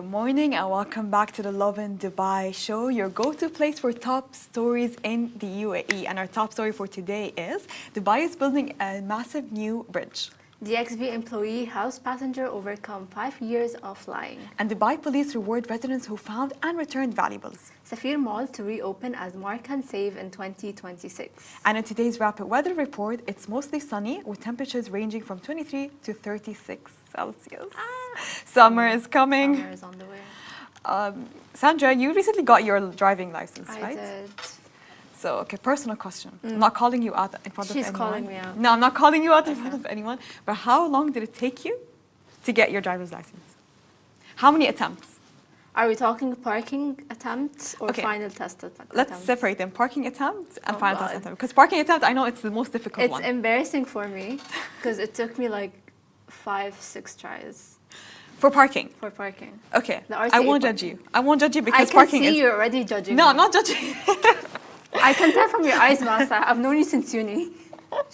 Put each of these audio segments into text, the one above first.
morning and welcome back to the Lovin Dubai show, your go-to place for top stories in the UAE. And our top story for today is Dubai is building a massive new bridge. DXB employee helps passenger overcome 5 years of flying. And Dubai police reward residents who found and returned valuables. Safir Mall to reopen as Mark Save in 2026. And in today's rapid weather report, it's mostly sunny with temperatures ranging from 23 to 36 Celsius. Summer is coming. Summer is on the way. Sandra, you recently got your driving license, right? I did. So, okay, personal question. I'm not calling you out in front of anyone. She's calling me out. No, I'm not calling you out in front of anyone. But how long did it take you to get your driver's license? How many attempts? Are we talking parking attempts or Okay. final test attempts? Let's separate them. Parking attempt and Oh, final test God. attempt. Because parking attempt, I know it's the most difficult It's one. embarrassing for me because it took me like 5-6 tries For parking. for parking. Okay. The I RTA won't judge parking. you. I won't judge you I because can parking see is... you're already judging No, me. I'm not judging. I can tell from your eyes, Masa. I've known you since uni.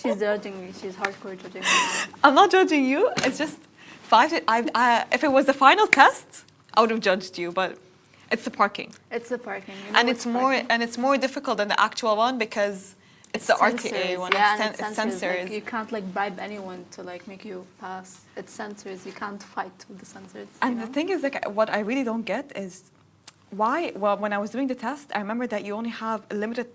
She's judging me. She's hardcore judging me. I'm not judging you. It's just if it was the final test, I would have judged you, but it's the parking. It's the parking. You know And it's it's more difficult than the actual one because it's the RTA one. Yeah, it's and it's sensors. Like, sensors. you can't like bribe anyone to like make you pass. It's sensors. You can't fight with the sensors. And you the know? thing is, like, what I really don't get is why. Well, when I was doing the test, I remember that you only have a limited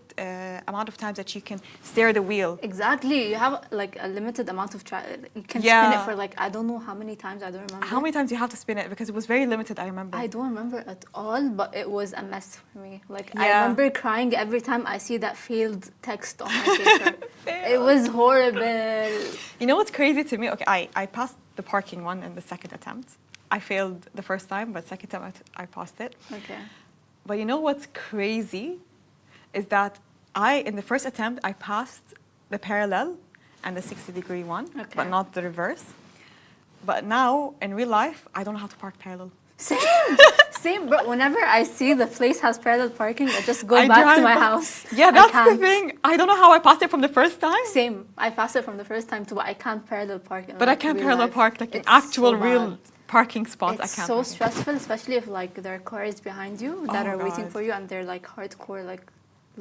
amount of times that you can steer the wheel. Exactly. You have like a limited amount of you can spin Yeah. it for like I don't know how many times. I don't remember. How many times do you have to spin it? Because it was very limited, I remember. I don't remember at all, but it was a mess for me. Like I Yeah. remember crying every time I see that failed text on my paper. It was horrible. You know what's crazy to me? Okay, I passed the parking one in the second attempt. I failed the first time, but second time I passed it. Okay. But you know what's crazy is that in the first attempt, I passed the parallel and the 60-degree one, Okay. but not the reverse. But now, in real life, I don't know how to park parallel. Same, same. But whenever I see the place has parallel parking, I just go I back to drive my by- house. Yeah, I that's the can't. thing. I don't know how I passed it from the first time, Same. I passed it from the first time too, but I can't parallel park. In but I like can't real parallel life. park like an It's actual so real bad. parking spot. It's I can't. so park it. stressful, especially if like there are cars behind you that Oh, are waiting God. for you and they're like hardcore, like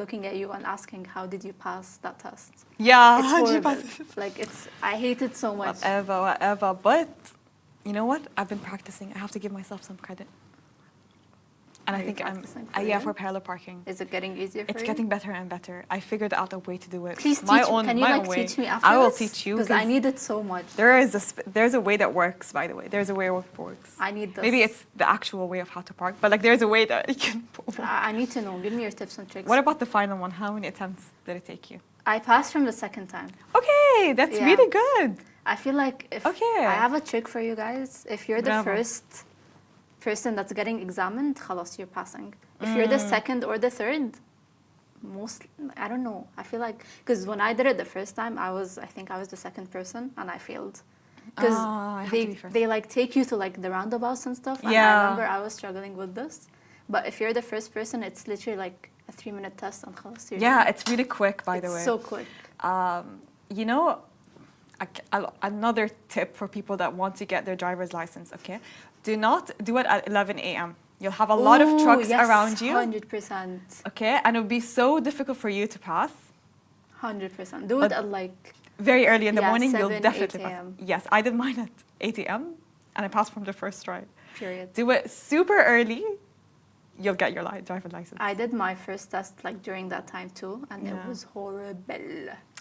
looking at you and asking, "How did you pass that test?" Yeah, It's how'd you horrible. pass it? Like I hate it so much. Whatever. But you know what? I've been practicing. I have to give myself some credit. And Are I you think practicing for yeah, real? for parallel parking. Is it getting easier for It's you? getting better and better. I figured out a way to do it. Please my teach own, me. Can you my like own way. teach me after I will this? teach you Because I need it so much. there's a way that works. By the way, there's a way it works. I need this. Maybe it's the actual way of how to park, but like there's a way that you can. I need to know. Give me your tips and tricks. What about the final one? How many attempts did it take you? I passed from the second time. Okay, that's Yeah. really good. I feel like if Okay. I have a trick for you guys. If you're the Bravo. first person that's getting examined, خلاص, you're passing. If you're the second or the third, I don't know. I feel like because when I did it the first time, I think I was the second person and I failed. Because I have to be first. they like take you to like the roundabouts and stuff. And I Yeah. remember I was struggling with this. But if you're the first person, it's literally like a 3-minute test and خلاص, you're Yeah, done. it's really quick. By the It's way, so quick. you know, another tip for people that want to get their driver's license. Okay, do not do it at 11 a.m. You'll have a lot of Ooh, trucks yes, around you. 100%. Okay, and it'll be so difficult for you to pass. 100%. Do But it at like Very early in the Yeah, morning, 7, you'll definitely 8 pass. a.m. Yes, I did mine at 8 a.m. and I passed from the first try. period. Do it super early, you'll get your driver's license. I did my first test like during that time too, and Yeah. it was horrible.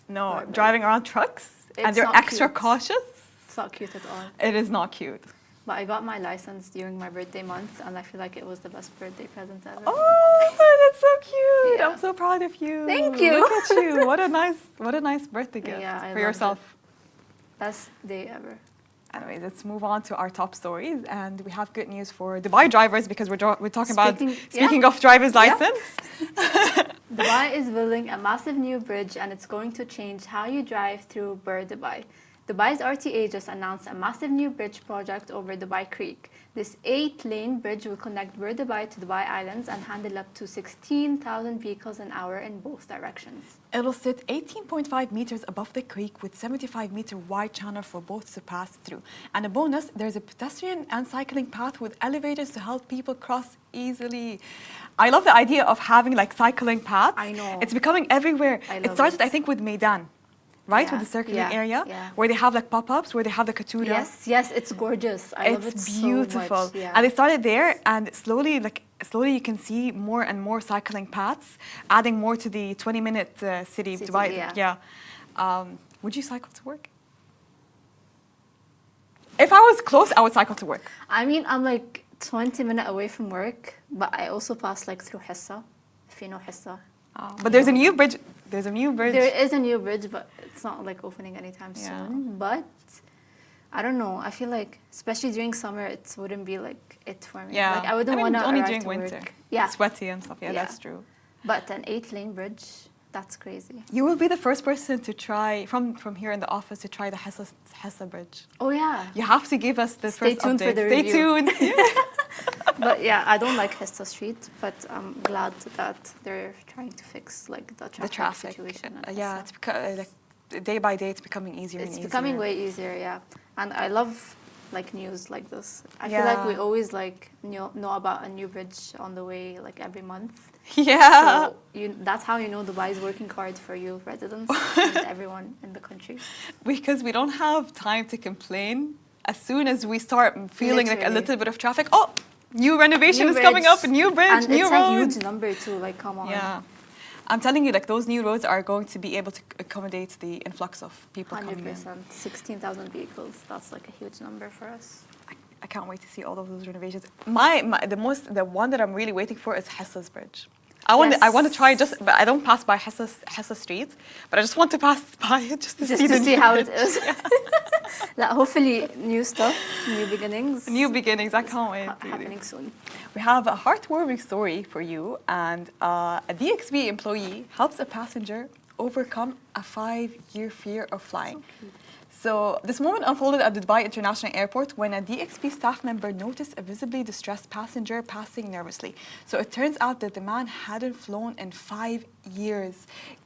No, Horrible. driving around trucks and It's they're not extra cute. cautious. It's not cute at all. It is not cute. But I got my license during my birthday month, and I feel like it was the best birthday present ever. Oh, that's so cute! Yeah. I'm so proud of you. Thank you. Look at you. What a nice birthday gift Yeah, I for loved yourself. Best day ever. Anyways, let's move on to our top stories, and we have good news for Dubai drivers because we're talking speaking of driver's Yeah. license. Dubai is building a massive new bridge, and it's going to change how you drive through Bur Dubai. Dubai's RTA just announced a massive new bridge project over Dubai Creek. This 8-lane bridge will connect Bur Dubai to Dubai Islands and handle up to 16,000 vehicles an hour in both directions. It'll sit 18.5 meters above the creek with 75-meter wide channel for boats to pass through. And a bonus, there's a pedestrian and cycling path with elevators to help people cross easily. I love the idea of having like cycling paths. I know. It's becoming everywhere. I It love started, it. I think, with Meydan. Right, Yeah, with the circular yeah, area, yeah. where they have like pop-ups, where they have the Katura. Yes, it's gorgeous. I love it It's so beautiful. much. Yeah. And they started there, and slowly you can see more and more cycling paths, adding more to the 20-minute city of City, Dubai. yeah. Would you cycle to work? If I was close, I would cycle to work. I mean, I'm like 20 minutes away from work, but I also pass like through Hissa, if you know Hissa. But there's a new bridge. There's a new bridge. There is a new bridge, but it's not like opening anytime Yeah. soon. But I don't know. I feel like, especially during summer, it wouldn't be like it for me. Yeah. Like I wouldn't want to only arrive during to winter. work. Yeah. Sweaty and stuff. Yeah, Yeah. that's true. But an 8-lane bridge, that's crazy. You will be the first person to try from here in the office to try the Hessa Bridge. Oh yeah. You have to give us the Stay first tuned update. for the Stay review. tuned. But yeah, I don't like Hesta Street, but I'm glad that they're trying to fix like the traffic situation. in Yeah, Hessa. it's like day by day, it's becoming easier and It's easier. becoming way easier, yeah. And I love like news like this. I feel like we Yeah. always like know about a new bridge on the way like every month. Yeah. So that's how you know Dubai is working hard for you residents and everyone in the country. Because we don't have time to complain. As soon as we start feeling like a Literally. little bit of traffic, oh, new renovation New is coming bridge. up, new bridge, And new it's road. a huge number too, like come on. Yeah. I'm telling you, like those new roads are going to be able to accommodate the influx of people coming in. 100%. 16,000 vehicles. That's like a huge number for us. I can't wait to see all of those renovations. The one that I'm really waiting for is Hessa's Bridge. I want to try just, but I don't pass by Hessa Street, but I just want to pass by it just to Just see to the see new how it bridge. is. Like, hopefully, new stuff, new beginnings. New beginnings. I can't wait. really. Happening soon. We have a heartwarming story for you, and a DXB employee helps a passenger overcome a 5-year fear of flying. So this moment unfolded at the Dubai International Airport when a DXB staff member noticed a visibly distressed passenger passing nervously. So it turns out that the man hadn't flown in 5 years,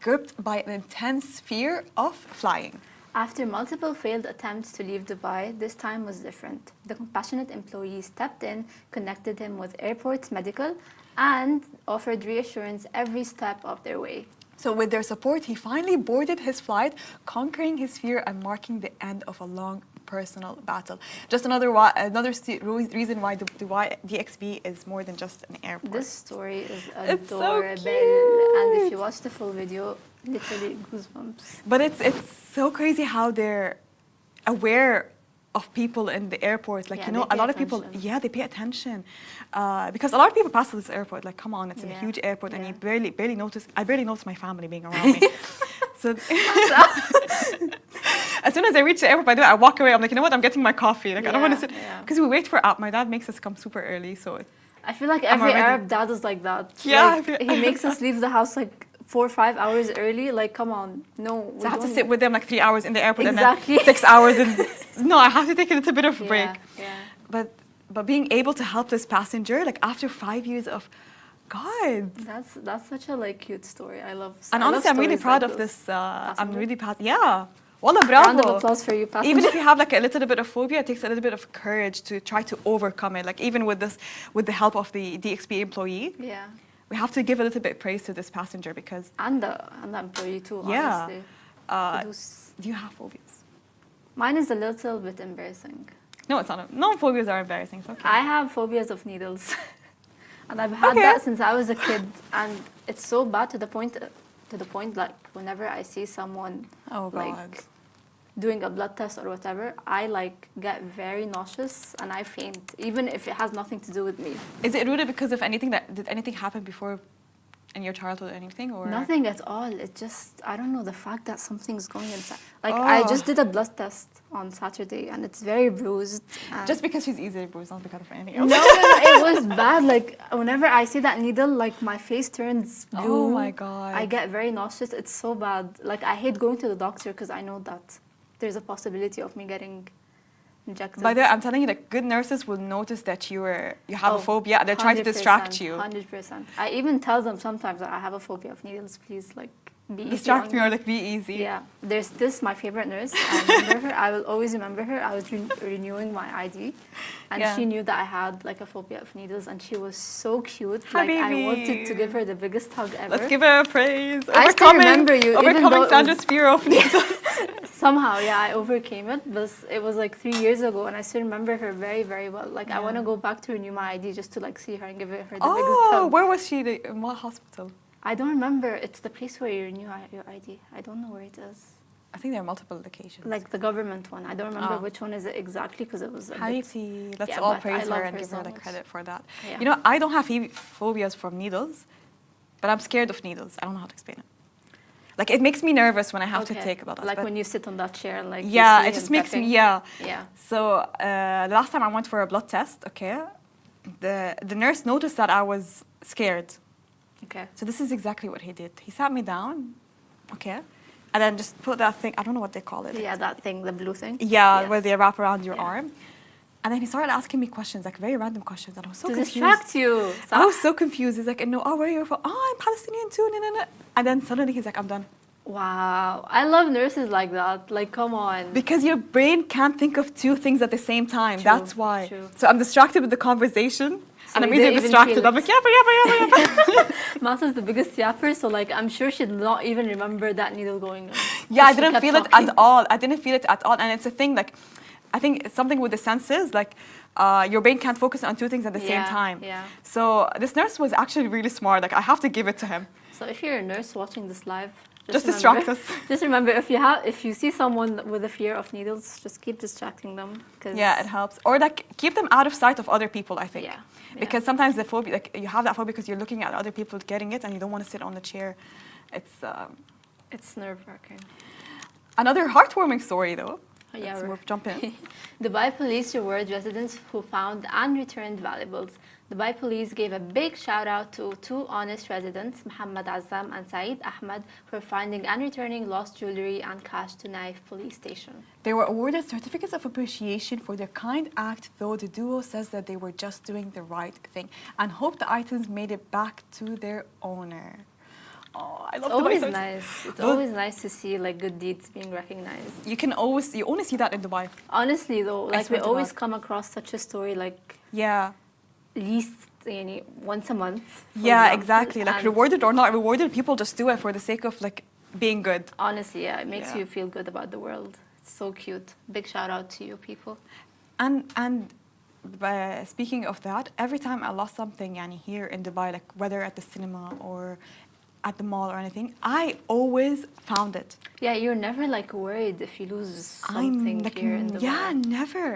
gripped by an intense fear of flying. After multiple failed attempts to leave Dubai, this time was different. The compassionate employee stepped in, connected him with airport medical, and offered reassurance every step of their way. So with their support, he finally boarded his flight, conquering his fear and marking the end of a long personal battle. Just another reason why the DXB is more than just an airport. This story is It's so adorable. cute. And if you watch the full video, literally goosebumps. But it's so crazy how they're aware of people in the airport. Like, Yeah, you know, they a pay lot of people, attention. they pay attention. Because a lot of people pass through this airport. Like, come on, it's a Yeah, huge airport and yeah. you barely notice. I barely notice my family being around me. So as soon as I reach the airport, by the way, I walk away. I'm like, you know what? I'm getting my coffee. Like, I don't want to sit. Yeah. Because we wait for my dad makes us come super early. So I feel like I'm every already- Arab dad is like that. Yeah, I Like, feel- he makes us leave the house like 4 or 5 hours early. Like, come on. No. I have to sit with them like 3 hours in the airport Exactly. and then 6 hours in. No, I have to take a little bit of a break. Yeah. But being able to help this passenger, like after 5 years of, God. That's such a like cute story. I love. And I love honestly, I'm really stories proud like of this. I'm Passenger? really proud. Yeah. Wallah, bravo. Round of applause for you, passenger. Even if you have like a little bit of phobia, it takes a little bit of courage to try to overcome it. Like even with the help of the DXB employee, Yeah. we have to give a little bit of praise to this passenger because, And the employee too. yeah. Honestly. Uh, To do s- do you have phobias? Mine is a little bit embarrassing. No, it's not. No phobias are embarrassing. It's okay. I have phobias of needles. And I've had Okay. that since I was a kid, and it's so bad to the point like whenever I see someone Oh, God. like doing a blood test or whatever, I like get very nauseous and I faint, even if it has nothing to do with me. Is it rooted because of anything did anything happen before in your childhood or anything? Or Nothing at all. It just, I don't know, the fact that something's going inside. Like, I Oh. just did a blood test on Saturday and it's very bruised. and- Just because she's easily bruised, not because of anything no, else. it was bad. Like, whenever I see that needle, like, my face turns blue. Oh my God. I get very nauseous. It's so bad. Like, I hate going to the doctor because I know that there's a possibility of me getting injected. By the way, I'm telling you, like, good nurses will notice that you have a phobia, and they're trying to distract you. 100%. I even tell them sometimes that I have a phobia of needles. Please, like, be easy Distract on me or like be easy. Yeah, there's this, my favorite nurse. I remember her. I will always remember her. I was renewing my ID, and she knew that I had like a phobia of needles, and she was so cute. Hi, like I baby. wanted to give her the biggest hug ever. Let's give her a praise. I still remember you, even overcoming though it Sandra's was- fear of needles. Somehow, yeah, I overcame it, but it was like 3 years ago, and I still remember her very, very well. Like I want to go back to renew my ID just to like see her and give her the biggest hug. Where was she? In what hospital? I don't remember. It's the place where you renew your ID. I don't know where it is. I think there are multiple locations. Like the government one. I don't remember which one is it exactly because it was a bit... Hariti, let's Yeah, all but I praise her love and her give so her like much. credit for that. Yeah. You know, I don't have phobias from needles, but I'm scared of needles. I don't know how to explain it. Like it makes me nervous when I have to take blood. Like when you sit on that chair, like yeah, you see it just him makes me tapping. yeah. Yeah. So the last time I went for a blood test, okay, the nurse noticed that I was scared. Okay. So this is exactly what he did. He sat me down, okay, and then just put that thing. I don't know what they call it. Yeah, that thing, the blue thing. Yeah, Yes. where they wrap around your Yeah. arm. And then he started asking me questions, like very random questions, and I was so To confused. distract you. I was so confused. He's like, no, where are you from? Oh, I'm Palestinian too. No, no, no. And then suddenly he's like, I'm done. Wow. I love nurses like that. Like, come on. Because your brain can't think of two things at the same time. True, That's why. true. So I'm distracted with the conversation. So and I'm you didn't easily even distracted. feel I'm like, yeah. Masa's the biggest yapper, so like I'm sure she'd not even remember that needle going on. Yeah, I She didn't kept feel it talking. at all. I didn't feel it at all. And it's a thing, like, I think it's something with the senses, like, your brain can't focus on two things at the same time. Yeah. So this nurse was actually really smart. Like, I have to give it to him. So if you're a nurse watching this live, Just remember- distract us. Just remember, if you see someone with a fear of needles, just keep distracting them. 'Cause Yeah, it helps. Or like keep them out of sight of other people, I think. Yeah, yeah. Because sometimes the phobia, like you have that phobia because you're looking at other people getting it and you don't want to sit on the chair. It's nerve-wracking. Another heartwarming story though. Yeah, Let's we're- jump in. Dubai police reward residents who found and returned valuables. Dubai police gave a big shout out to two honest residents, Muhammad Azam and Saeed Ahmed, for finding and returning lost jewelry and cash to Naif police station. They were awarded certificates of appreciation for their kind act, though the duo says that they were just doing the right thing and hope the items made it back to their owner. Oh, I love It's always Dubai stories. nice. It's Those- always nice to see like good deeds being recognized. You only see that in Dubai. Honestly though, like we swear to always God. come across such a story like Yeah. least once a month. for Yeah, example, exactly. Like and rewarded or not rewarded, people just do it for the sake of like being good. honestly, yeah, it makes Yeah. you feel good about the world. It's so cute. Big shout out to you people. And speaking of that, every time I lost something yani, here in Dubai, like whether at the cinema or at the mall or anything, I always found it. Yeah, you're never like worried if you lose something I'm like, here in Dubai. yeah, never.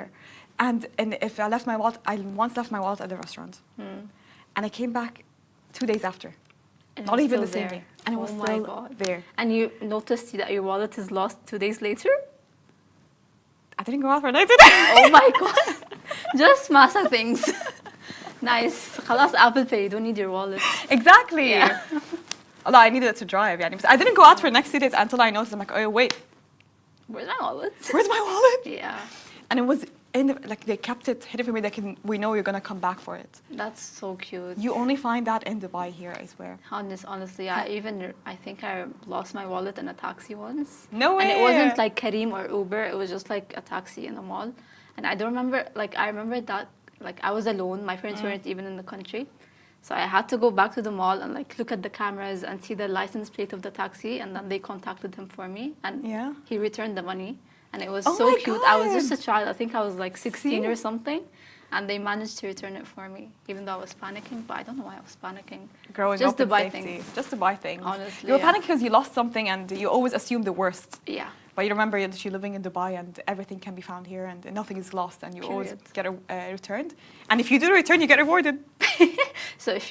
And if I left my wallet, I once left my wallet at the restaurant, and I came back 2 days after, And it not was even still the same there. day, and it was Oh my still God. there. And you noticed that your wallet is lost 2 days later? I didn't go out for a night today. Oh my God. Just massa things. Nice. خلاص Apple Pay, you don't need your wallet. Exactly. Yeah. Although I needed it to drive, yeah. I didn't go out for the next 2 days until I noticed. I'm like, oh wait, Where's my wallet? where's my wallet? Yeah. And it was in the, like they kept it hidden from me. We know you're gonna come back for it. That's so cute. You only find that in Dubai here, I swear. Honestly, I think I lost my wallet in a taxi once. No way. And it wasn't like Kareem or Uber. It was just like a taxi in a mall. And I don't remember, like I remember that, like I was alone. My parents weren't even in the country. So I had to go back to the mall and like look at the cameras and see the license plate of the taxi. And then they contacted him for me. And Yeah. he returned the money. And it was Oh so my cute. I was just God. a child. I think I was like 16 or See? something. And they managed to return it for me, even though I was panicking. But I don't know why I was panicking. Growing Just up to in buy safety. things. Just to buy things. Honestly, You were yeah. panicking because you lost something and you always assume the worst. Yeah. But you remember that you're living in Dubai and everything can be found here and nothing is lost and you always Period. get returned. And if you do return, you get rewarded. So if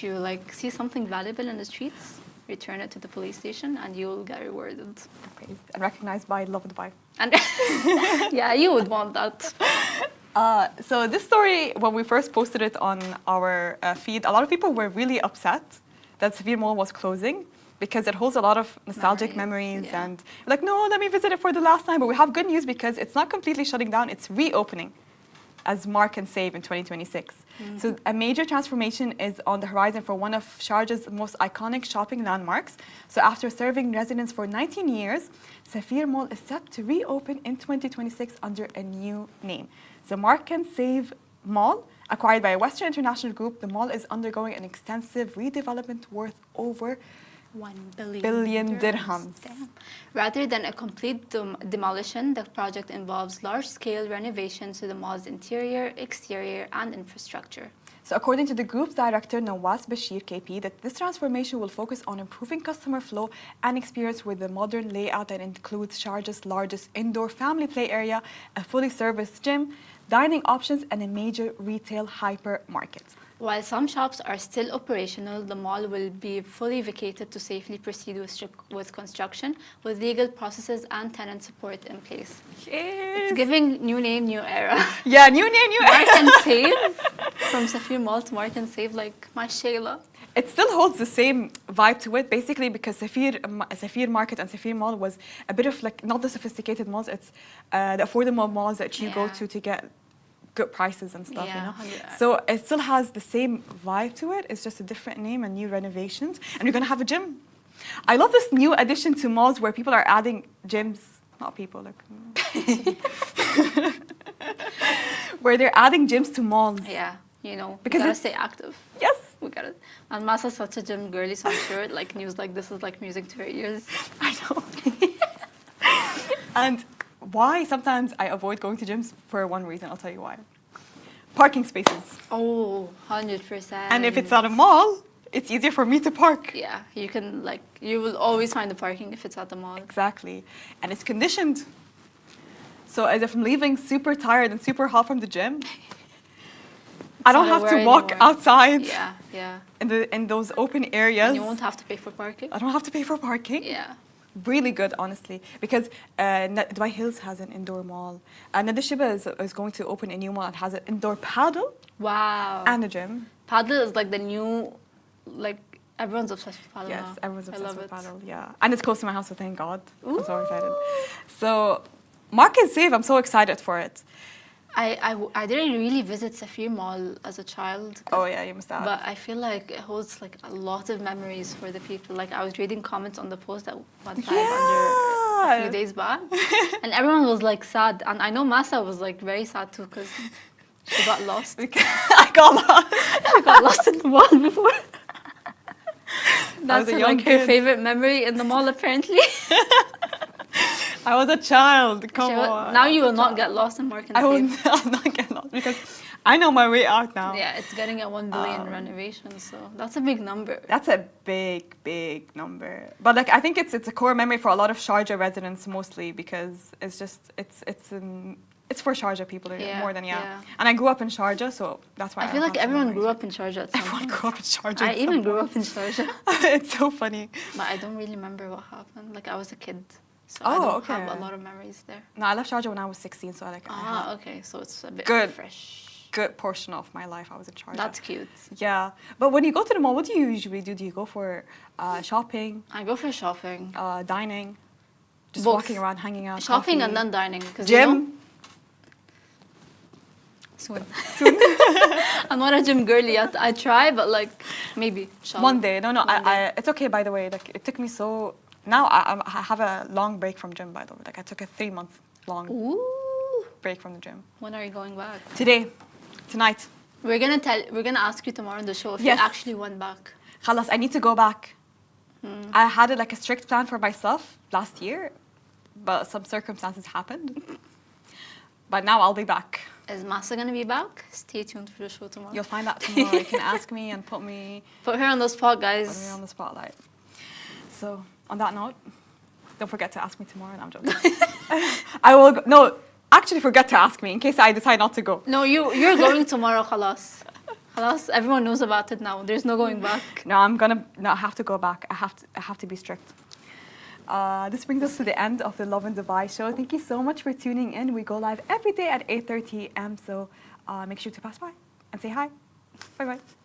you like see something valuable in the streets, return it to the police station and you'll get rewarded. Praised and recognized by Lovin Dubai. And yeah, you would want that. So this story, when we first posted it on our feed, a lot of people were really upset that Severe Mall was closing because it holds a lot of nostalgic memories yeah. and like, no, let me visit it for the last time. But we have good news because it's not completely shutting down, it's reopening as Mark and Save in 2026. So a major transformation is on the horizon for one of Sharjah's most iconic shopping landmarks. So after serving residents for 19 years, Safir Mall is set to reopen in 2026 under a new name. So Mark and Save Mall, acquired by a Western International Group, the mall is undergoing an extensive redevelopment worth over 1 billion, billion dirhams. Damn. Rather than a complete demolition, the project involves large-scale renovations to the mall's interior, exterior, and infrastructure. So according to the group's director, Nawaz Bashir KP, that this transformation will focus on improving customer flow and experience with a modern layout that includes Sharjah's largest indoor family play area, a fully serviced gym, dining options, and a major retail hypermarket. While some shops are still operational, the mall will be fully vacated to safely proceed with construction, with legal processes and tenant support in place. It's giving new name, new era. Yeah, new name, new Mark era. and Save, from Safir Mall to Mark and Save, like my Shayla. It still holds the same vibe to it, basically, because Safir Market and Safir Mall was a bit of like, not the sophisticated malls, it's the affordable malls that you go to get good prices and stuff, you know. So it still has the same vibe to it. It's just a different name and new renovations. And we're gonna have a gym. I love this new addition to malls where people are adding gyms, not people, like where they're adding gyms to malls. Yeah, you know, Because we gotta it's- stay active. Yes. We got it. And Masa's such a gym girly, so I'm sure like news like this is like music to her ears. I know. And why sometimes I avoid going to gyms for one reason. I'll tell you why. Parking spaces. Oh, 100%. And if it's at a mall, it's easier for me to park. Yeah, you can like, you will always find the parking if it's at the mall. Exactly. And it's conditioned. So as if I'm leaving super tired and super hot from the gym, I don't not have to aware walk anymore. outside Yeah, yeah. in those open areas. And you won't have to pay for parking. I don't have to pay for parking. Yeah. Really good, honestly, because Dubai Hills has an indoor mall. And Nadishiba is going to open a new mall that has an indoor paddle Wow. and a gym. Paddle is like the new, like everyone's obsessed with paddle Yes, now. everyone's I obsessed love with it. paddle, yeah. And it's close to my house, so thank God. I'm so Ooh. excited. So, Mark and Save, I'm so excited for it. I didn't really visit Safir Mall as a child. Oh, yeah, you must have. But I feel like it holds like a lot of memories for the people. Like I was reading comments on the post that went live under a few days back, and everyone was like sad. And I know Masa was like very sad too because she got lost. I got lost. She got lost in the mall before. That's a her, young like her kid. favorite memory in the mall apparently. I was a child. Come on. Now you will not get lost in Mark and I will Save. I'll not get lost because I know my way out now. Yeah, it's getting a 1 billion renovation, so that's a big number. That's a big, big number. But like I think it's a core memory for a lot of Sharjah residents mostly because it's just it's for Sharjah people more than And I grew up in Sharjah, so that's why I feel like everyone grew up in Sharjah at some Everyone point. grew up in Sharjah. I even grew up in Sharjah, It's so funny. but I don't really remember what happened. Like I was a kid, so I Oh, don't okay. have a lot of memories there. No, I left Sharjah when I was 16, so I had Okay, so it's a bit Good. fresh. good portion of my life I was in Sharjah. That's cute. Yeah, but when you go to the mall, what do you usually do? Do you go for shopping, I go for shopping, dining, just Both. walking around, hanging out, shopping coffee? and then dining. Cause Gym? You know, soon. I'm not a gym girly yet. I try, but like maybe. inshallah. One day. No, One day. it's okay, by the way. Like, it took me so... Now I have a long break from gym, by the way. Like, I took a 3-month long Ooh. break from the gym. When are you going back? Today. Tonight. We're gonna ask you tomorrow in the show if Yes. you actually went back. Khalas, I need to go back. I had like a strict plan for myself last year, but some circumstances happened. But now I'll be back. Is Masa gonna be back? Stay tuned for the show tomorrow. You'll find out tomorrow. You can ask me and Put her on the spot, put me guys. on the spotlight. So, on that note, don't forget to ask me tomorrow. No, I'm joking. I will. No, actually, forget to ask me in case I decide not to go. No, you're going tomorrow, khalas. Khalas, everyone knows about it now. There's no going back. No, I'm gonna. No, I have to go back. I have to be strict. This brings us to the end of the Lovin Dubai show. Thank you so much for tuning in. We go live every day at 8:30 a.m. So make sure to pass by and say hi. Bye bye.